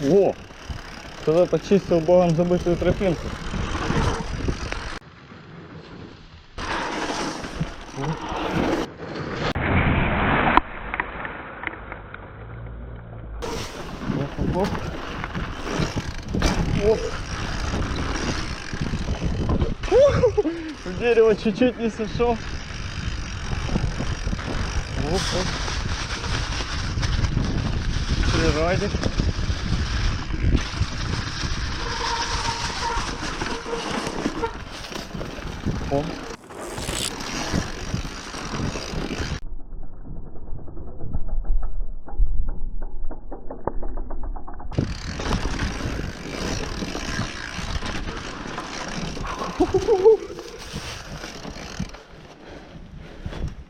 Во! Кто-то почистил богом забытую тропинку. Оп. Оп. Дерево чуть-чуть не сошел. Оп, оп. Природик. О.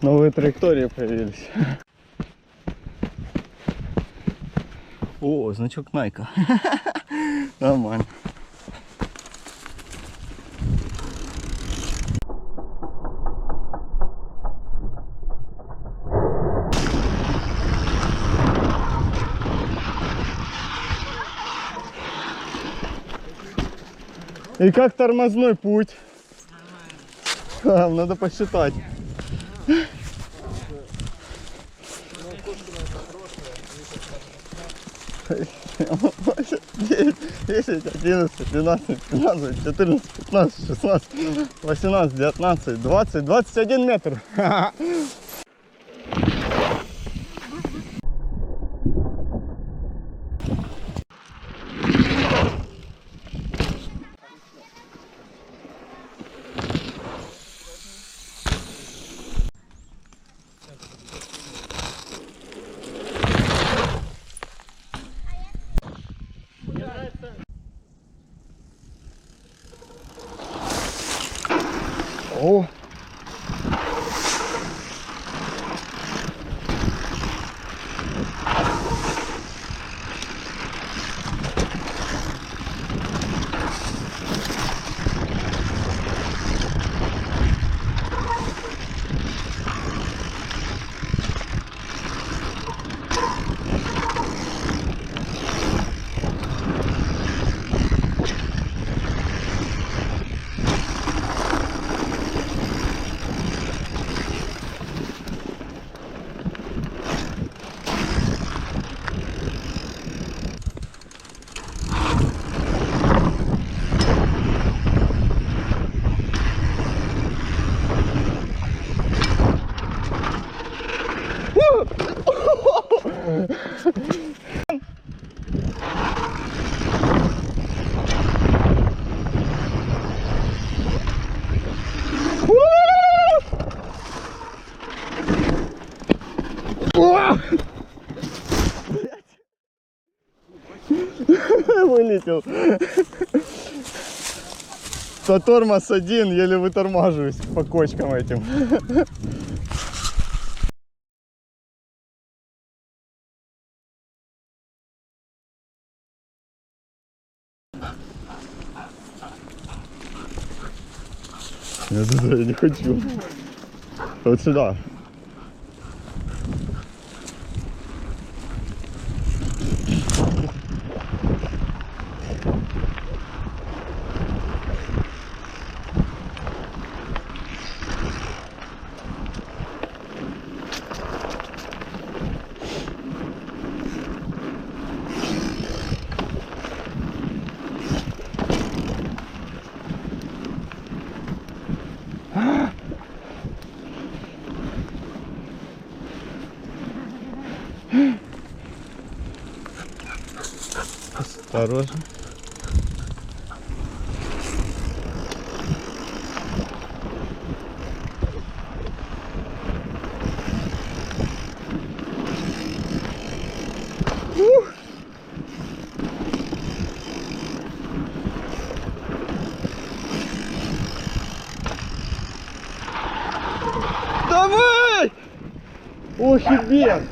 Новые траектории появились. О, значок Найка. Нормально. И как тормозной путь? Надо посчитать. 9, 10, 11, 12, 13, 14, 15, 16, 18, 19, 20, 21 метр. О! Вылетел. То тормоз один, еле вытормаживаюсь по кочкам этим. Я не хочу. Вот сюда. Хорош. Давай! Ох и бег!